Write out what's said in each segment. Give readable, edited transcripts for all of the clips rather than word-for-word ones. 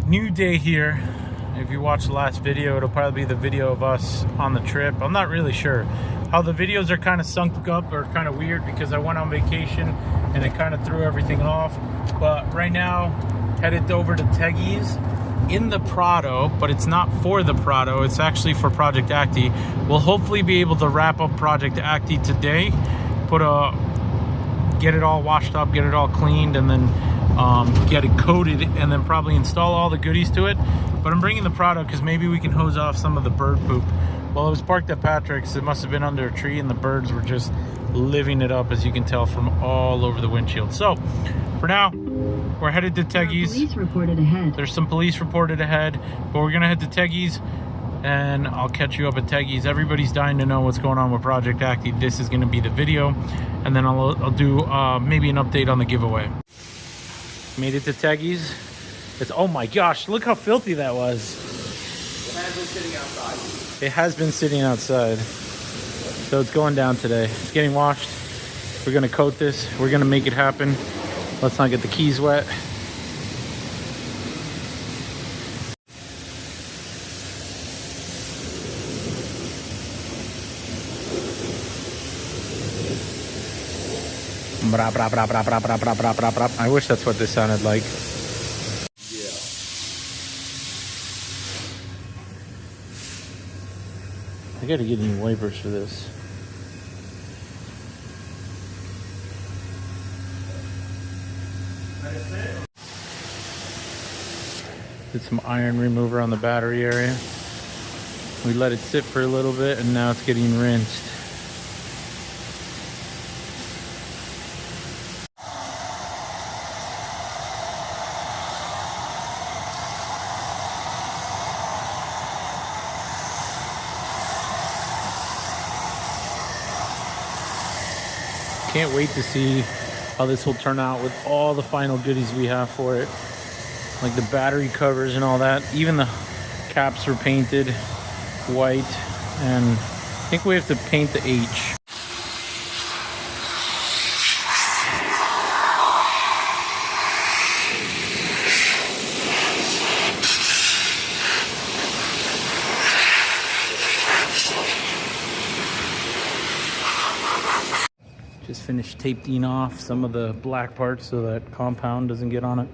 New day here. If you watched the last video, it'll probably be the video of us on the trip. I'm not really sure how the videos are kind of sunk up or kind of weird because I went on vacation and it kind of threw everything off. But right now, headed over to Teggy's in the Prado, but it's not for the Prado, it's actually for Project Acty. We'll hopefully be able to wrap up Project Acty today, get it all washed up, get it all cleaned, and then get it coated, and then probably install all the goodies to it. But I'm bringing the Prado because maybe we can hose off some of the bird poop. Well, it was parked at Patrick's. It must have been under a tree, and the birds were just living it up, as you can tell from all over the windshield. So for now, we're headed to Teggy's. Police reported ahead. There's some police reported ahead, but we're gonna head to Teggy's, and I'll catch you up at Teggy's. Everybody's dying to know what's going on with Project Acty. This is gonna be the video, and then I'll do maybe an update on the giveaway. Made it to Teggy's. It's, oh my gosh, look how filthy that was. It has been sitting outside. It has been sitting outside. So it's going down today. It's getting washed. We're gonna coat this. We're gonna make it happen. Let's not get the keys wet. Bra, bra, bra, bra, bra, bra, bra, bra, bra, bra. I wish that's what this sounded like. Yeah. I gotta get new wipers for this. Did some iron remover on the battery area. We let it sit for a little bit, and now it's getting rinsed. Can't wait to see how this will turn out with all the final goodies we have for it. Like the battery covers and all that. Even the caps were painted white, and I think we have to paint the H. Just finished taping off some of the black parts so that compound doesn't get on it.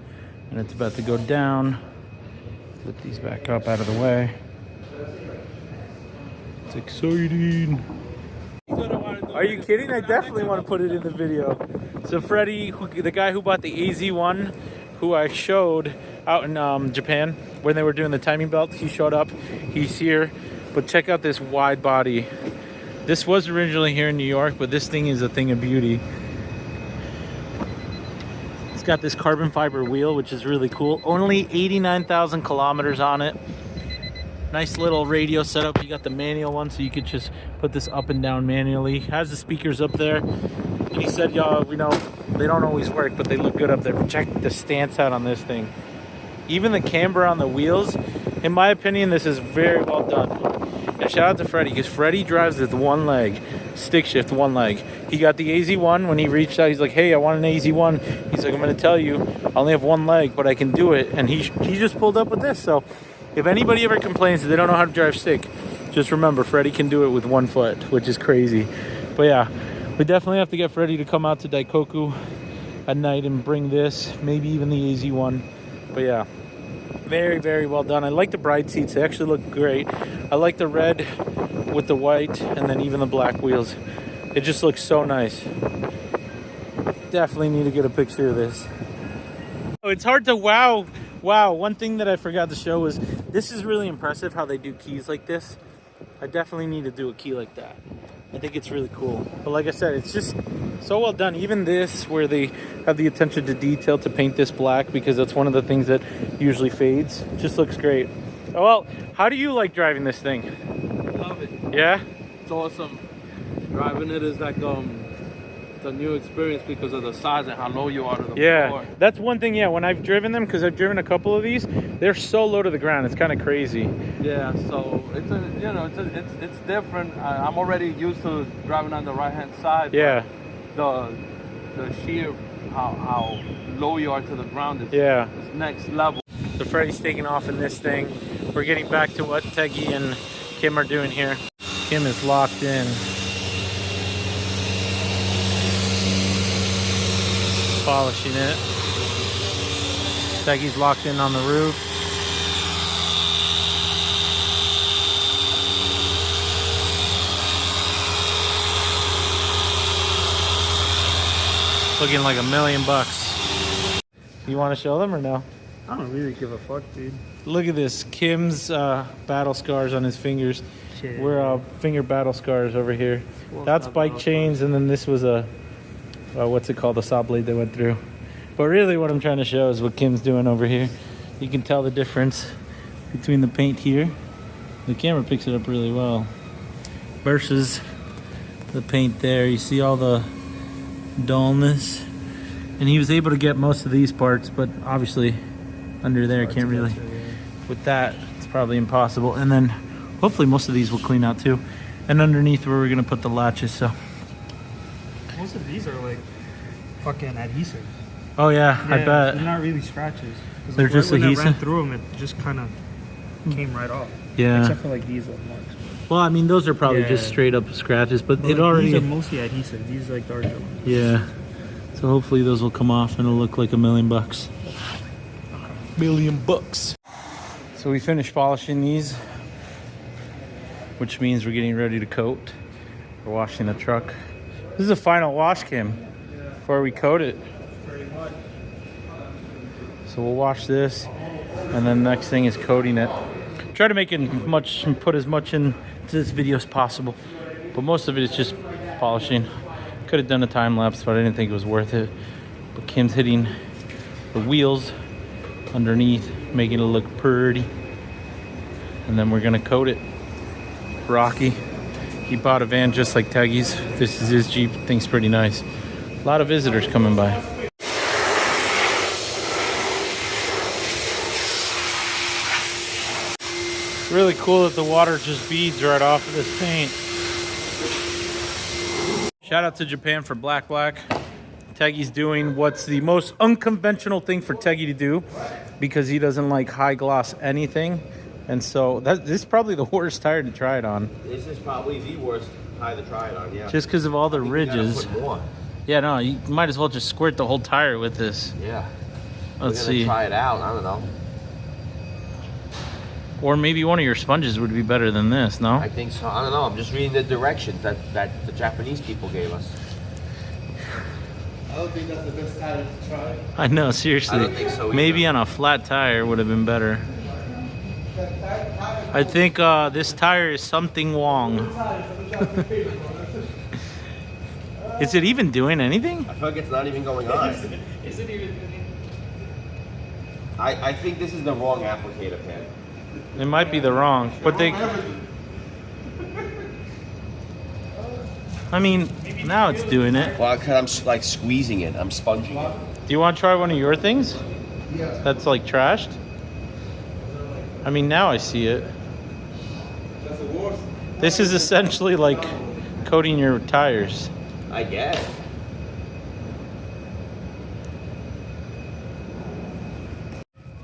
And it's about to go down. Flip these back up out of the way. It's exciting. Are you kidding? I definitely want to put it in the video. So Freddie, the guy who bought the AZ1, who I showed out in Japan when they were doing the timing belt, he showed up. He's here. But check out this wide body. This was originally here in New York, but this thing is a thing of beauty. It's got this carbon fiber wheel, which is really cool. Only 89,000 kilometers on it. Nice little radio setup. You got the manual one, so you could just put this up and down manually. Has the speakers up there. And he said, y'all, we know they don't always work, but they look good up there. Check the stance out on this thing. Even the camber on the wheels, in my opinion, this is very well done. And shout out to Freddie, because Freddie drives with one leg, stick shift, one leg. He got the AZ1 when he reached out. He's like, hey, I want an AZ1. He's like, I'm going to tell you, I only have one leg, but I can do it. And he just pulled up with this. So if anybody ever complains that they don't know how to drive stick, just remember, Freddie can do it with one foot, which is crazy. But yeah, we definitely have to get Freddie to come out to Daikoku at night and bring this, maybe even the AZ1. But yeah. Very, very well done. I like the bride seats. They actually look great. I like the red with the white and then even the black wheels. It just looks so nice. Definitely need to get a picture of this. Oh, it's hard to wow. One thing that I forgot to show was this is really impressive how they do keys like this. I definitely need to do a key like that. I think it's really cool. But like I said, it's just so well done. Even this, where they have the attention to detail to paint this black, because that's one of the things that usually fades. Just looks great. Oh, well, how do you like driving this thing? Love it. Yeah? It's awesome. Driving it is like it's a new experience because of the size and how low you are to the floor. That's one thing. Yeah, when I've driven them, because I've driven a couple of these, they're so low to the ground. It's kind of crazy. Yeah, so it's different. I'm already used to driving on the right hand side. Yeah. The sheer how low you are to the ground is yeah. It's next level. So Freddie's taking off in this thing. We're getting back to what Teggy and Kim are doing here. Kim is locked in. Polishing it. Teggy's locked in on the roof. Looking like $1,000,000. You want to show them or no? I don't really give a fuck, dude. Look at this. Kim's battle scars on his fingers. Shit. We're finger battle scars over here. Well, That's not bike battle chains, and then this was a what's it called? The saw blade that went through. But really, what I'm trying to show is what Kim's doing over here. You can tell the difference between the paint here. The camera picks it up really well. Versus the paint there. You see all the dullness, and he was able to get most of these parts, but obviously under there can't really. With that, it's probably impossible. And then hopefully most of these will clean out too. And underneath where we're gonna put the latches. So most of these are like fucking adhesives. oh yeah, I bet They're not really scratches. They're just when adhesive? I ran through them, it just kind of came right off. yeah. Except for like these little marks. Well, I mean, those are probably Yeah. just straight up scratches, but Well, it already. These are mostly adhesive. These are like dark ones. Yeah. So hopefully those will come off and it'll look like $1,000,000. $1,000,000. So we finished polishing these, which means we're getting ready to coat. We're washing the truck. This is the final wash, Kim, before we coat it. So we'll wash this, and then the next thing is coating it. Try to make it put as much into this video as possible, but most of it is just polishing. Could have done a time lapse, but I didn't think it was worth it. But Kim's hitting the wheels underneath, making it look pretty, and then we're gonna coat it. Rocky, he bought a van just like Teggy's. This is his Jeep. Thing's pretty nice. A lot of visitors coming by. Really cool that the water just beads right off of this paint. Shout out to Japan for Black. Teggy's doing what's the most unconventional thing for Teggy to do, because he doesn't like high gloss anything. And so this is probably the worst tire to try it on. This is probably the worst tire to try it on, yeah. Just because of all the ridges. Put more. Yeah, no, you might as well just squirt the whole tire with this. Yeah. Let's We're gonna see. try it out. I don't know. Or maybe one of your sponges would be better than this, no? I think so. I don't know. I'm just reading the directions that the Japanese people gave us. I don't think that's the best tire to try. I know, seriously. I don't think so either. Maybe on a flat tire would have been better. I think this tire is something wrong. Is it even doing anything? I feel like it's not even going on. Is it even? I think this is the wrong applicator pen. It might be the wrong, but they. I mean, now it's doing it. Well, because I'm like squeezing it. I'm sponging it. Do you want to try one of your things? That's like trashed? I mean, now I see it. That's the worst. This is essentially like coating your tires. I guess.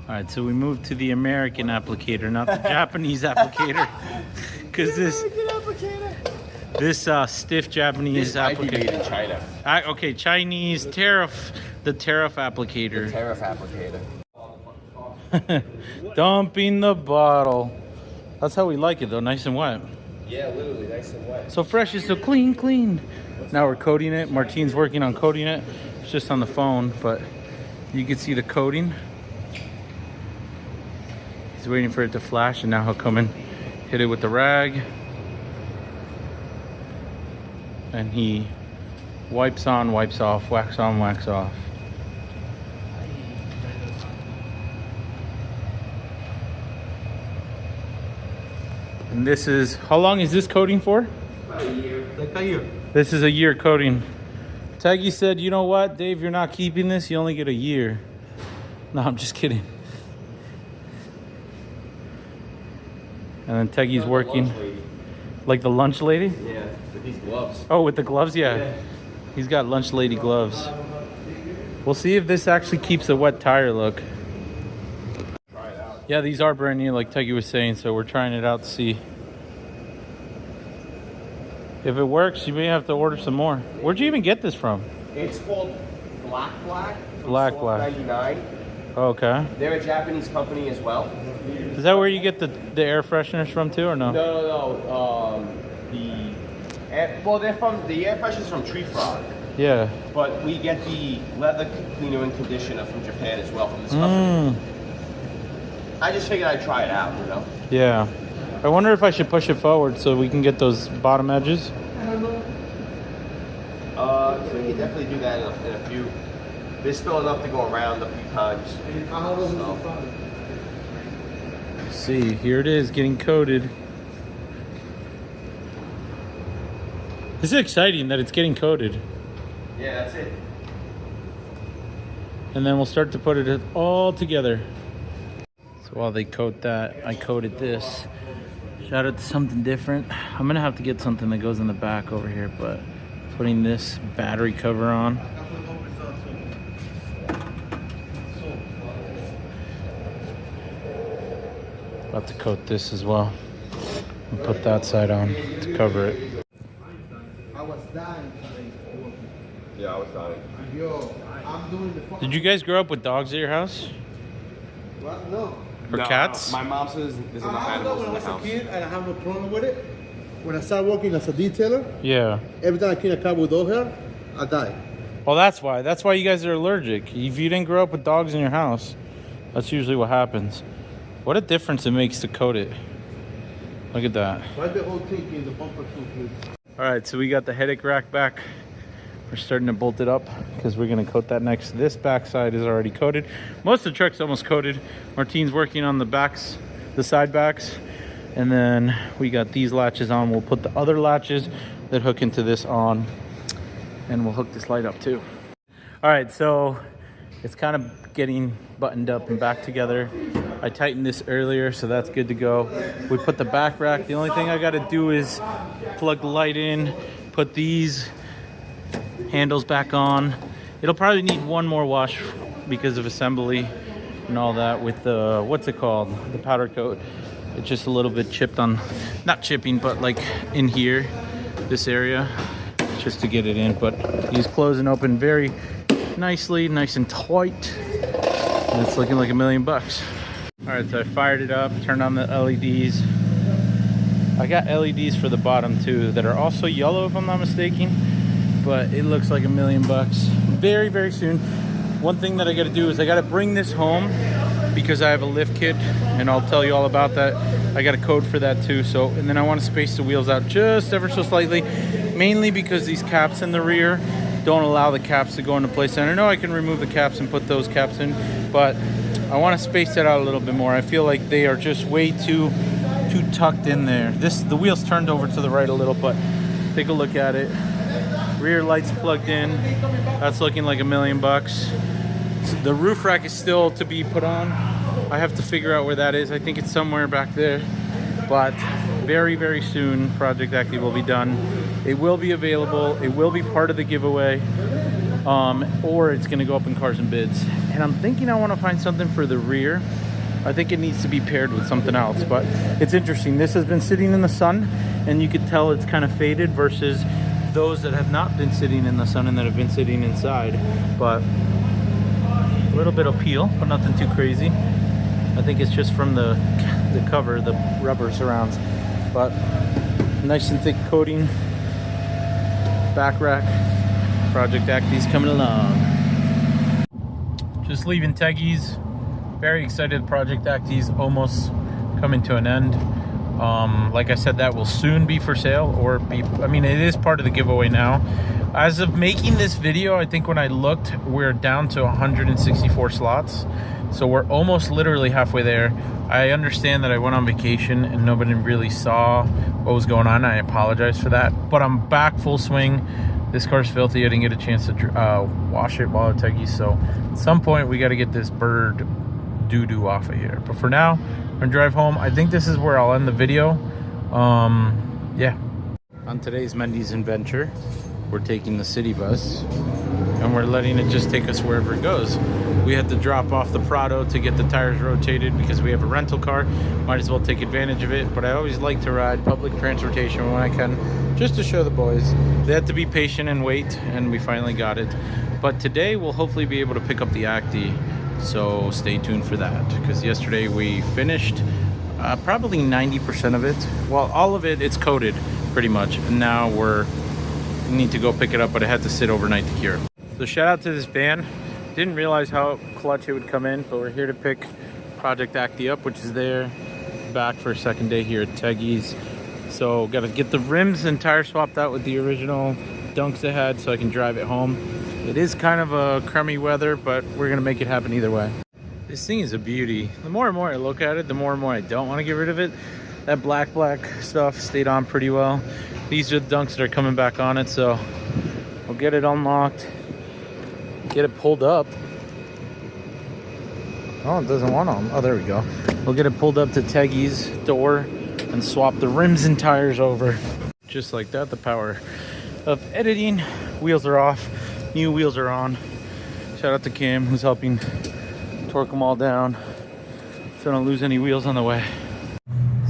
All right, so we moved to the American applicator, not the Japanese applicator, because this stiff Japanese This might be made applicator. in China. Okay, Chinese tariff, the tariff applicator. Tariff applicator. Dumping the bottle. That's how we like it, though, nice and wet. Yeah, literally nice and wet. So fresh is so clean. Now we're coating it. Martine's working on coating it. It's just on the phone, but you can see the coating. He's waiting for it to flash, and now he'll come in, hit it with the rag, and he wipes on, wipes off, wax on, wax off. And this is, how long is this coating for? About a year. Like a year. This is a year coating. Teggy said, you know what, Dave, you're not keeping this, you only get a year. No, I'm just kidding. And then Teggy's working. Like the lunch lady? Yeah, with these gloves. Oh, with the gloves? Yeah. He's got lunch lady gloves. We'll see if this actually keeps a wet tire look. Try Yeah, these are brand new, like Teggy was saying, so we're trying it out to see. If it works, you may have to order some more. Where'd you even get this from? It's called Black. Black. 99. Okay. They're a Japanese company as well. Is that where you get the air fresheners from too, or no? No. They're from the air fresheners from Tree Frog. Yeah. But we get the leather cleaner and conditioner from Japan as well from this company. I just figured I'd try it out, you know? Yeah. I wonder if I should push it forward so we can get those bottom edges. So we can definitely do that in a few. There's still enough to go around a few times. So. See, here it is, getting coated. This is exciting that it's getting coated. Yeah, that's it. And then we'll start to put it all together. So while they coat that, I coated this. Shout out to something different. I'm gonna have to get something that goes in the back over here, but putting this battery cover on. About to coat this as well. And put that side on to cover it. I was dying today. Yeah, I was dying. Yo, I'm doing the. Did you guys grow up with dogs at your house? What? No. Or cats? My mom says there's enough I know animals when I in the was a house. kid and I have no problem with it. When I started working as a detailer, Yeah. every time I clean a car with dog hair, I die. Well, that's why. That's why you guys are allergic. If you didn't grow up with dogs in your house, that's usually what happens. What a difference it makes to coat it. Look at that. Why the whole thing in the bumper too, please? All right, so we got the headache rack back. We're starting to bolt it up because we're gonna coat that next. This backside is already coated. Most of the truck's almost coated. Martine's working on the backs, the side backs. And then we got these latches on. We'll put the other latches that hook into this on, and we'll hook this light up too. All right, so it's kind of getting buttoned up and back together. I tightened this earlier, so that's good to go. We put the back rack. The only thing I gotta do is plug the light in, put these handles back on. It'll probably need one more wash because of assembly and all that with the, what's it called? The powder coat. It's just a little bit chipped on, not chipping, but like in here, this area, just to get it in. But these close and open very nicely, nice and tight. And it's looking like $1 million. All right, so I fired it up, turned on the LEDs. I got LEDs for the bottom too that are also yellow if I'm not mistaken, but it looks like $1 million. Very, very soon. One thing that I gotta do is I gotta bring this home because I have a lift kit, and I'll tell you all about that. I got a code for that too. So, and then I want to space the wheels out just ever so slightly, mainly because these caps in the rear don't allow the caps to go into place. And I know I can remove the caps and put those caps in, but I want to space that out a little bit more. I feel like they are just way too tucked in there. The wheel's turned over to the right a little, but take a look at it. Rear lights plugged in. That's looking like $1 million. The roof rack is still to be put on. I have to figure out where that is. I think it's somewhere back there. But very, very soon, Project Acty will be done. It will be available. It will be part of the giveaway. Or it's gonna go up in Cars and Bids. And I'm thinking I wanna find something for the rear. I think it needs to be paired with something else, but it's interesting. This has been sitting in the sun, and you could tell it's kind of faded versus those that have not been sitting in the sun and that have been sitting inside. But a little bit of peel, but nothing too crazy. I think it's just from the cover, the rubber surrounds. But nice and thick coating. Back rack. Project Acty's coming along. Just leaving Teggy's. Very excited. Project Acty's almost coming to an end. Like I said, that will soon be for sale, or be, I mean, it is part of the giveaway now. As of making this video, I think when I looked, we're down to 164 slots. So we're almost literally halfway there. I understand that I went on vacation and nobody really saw what was going on. I apologize for that, but I'm back full swing. This car's filthy. I didn't get a chance to wash it while at Teggy. So at some point we got to get this bird doo-doo off of here. But for now, I'm gonna drive home. I think this is where I'll end the video. Yeah. On today's Mendy's adventure, we're taking the city bus and we're letting it just take us wherever it goes. We had to drop off the Prado to get the tires rotated because we have a rental car. Might as well take advantage of it, but I always like to ride public transportation when I can, just to show the boys. They had to be patient and wait, and we finally got it. But today we'll hopefully be able to pick up the Acty, so stay tuned for that, because yesterday we finished probably 90% of it. Well, all of it, it's coated pretty much, and now we need to go pick it up, but it had to sit overnight to cure. So shout out to this van. Didn't realize how clutch it would come in, but we're here to pick Project Acty up, which is there, back for a second day here at Teggy's. So gotta get the rims and tires swapped out with the original dunks it had so I can drive it home. It is kind of a crummy weather, but we're gonna make it happen either way. This thing is a beauty. The more and more I look at it, the more and more I don't want to get rid of it. That black stuff stayed on pretty well. These are the dunks that are coming back on it, so we'll get it unlocked, get it pulled up. Oh, it doesn't want to. Oh, there we go. We'll get it pulled up to Teggy's door and swap the rims and tires over. Just like that, the power of editing. Wheels are off, new wheels are on. Shout out to Kim, who's helping torque them all down so I don't lose any wheels on the way.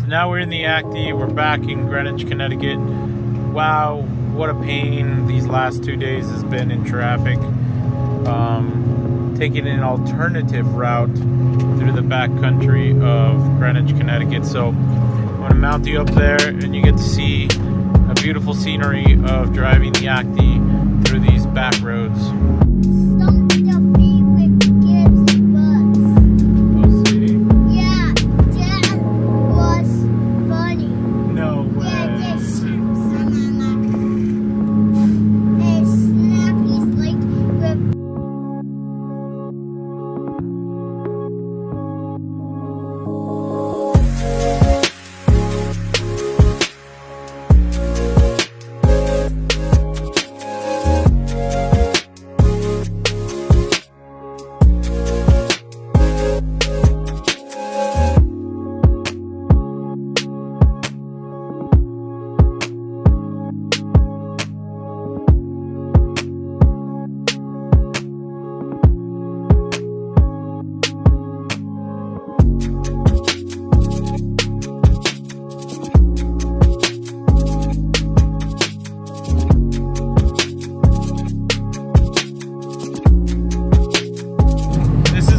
So now we're in the Acty. We're back in Greenwich, Connecticut. Wow, what a pain these last 2 days has been in traffic. Taking an alternative route through the back country of Greenwich, Connecticut. So I'm gonna mount you up there and you get to see a beautiful scenery of driving the Acty through these back roads.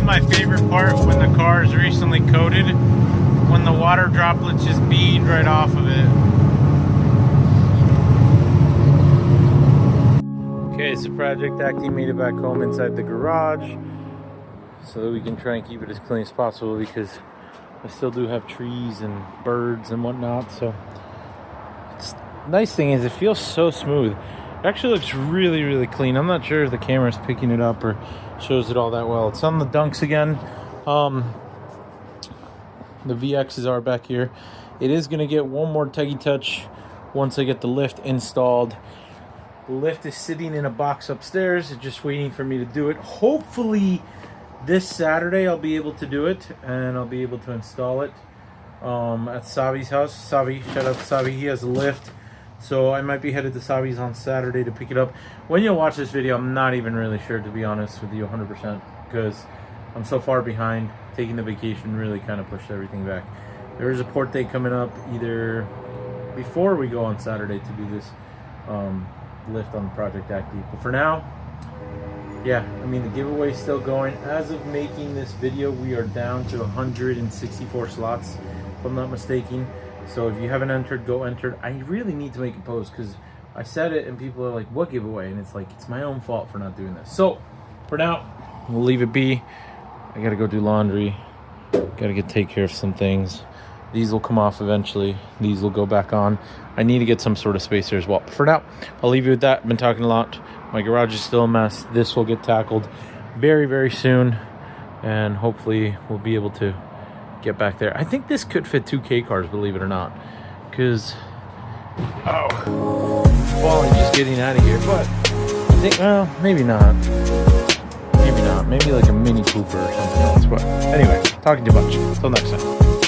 My favorite part when the car is recently coated, when the water droplets just bead right off of it. Okay, so Project Acty made it back home inside the garage so that we can try and keep it as clean as possible, because I still do have trees and birds and whatnot. So nice thing is it feels so smooth. It actually looks really, really clean. I'm not sure if the camera's picking it up or shows it all that well. It's on the dunks again. The VXs are back here. It is going to get one more Teggy touch once I get the lift installed. The lift is sitting in a box upstairs. It's just waiting for me to do it. Hopefully this Saturday I'll be able to do it, and I'll be able to install it at Savi's house. Savi, shout out to Savi. He has a lift. So I might be headed to Savi's on Saturday to pick it up. When you watch this video, I'm not even really sure, to be honest with you 100%, because I'm so far behind. Taking the vacation really kind of pushed everything back. There is a port date coming up either before we go on Saturday to do this lift on Project Acty. But for now, yeah, I mean, the giveaway is still going. As of making this video, we are down to 164 slots, if I'm not mistaken. So if you haven't entered, go enter. I really need to make a post because I said it and people are like, what giveaway? And it's like, it's my own fault for not doing this. So for now, we'll leave it be. I gotta go do laundry. Gotta take care of some things. These will come off eventually. These will go back on. I need to get some sort of space there as well. But for now, I'll leave you with that. I've been talking a lot. My garage is still a mess. This will get tackled very, very soon. And hopefully we'll be able to get back there. I think this could fit 2K cars, believe it or not. Because, falling just getting out of here. But I think, well, maybe not. Maybe not. Maybe like a Mini Cooper or something else. But anyway, talking too much. Until next time.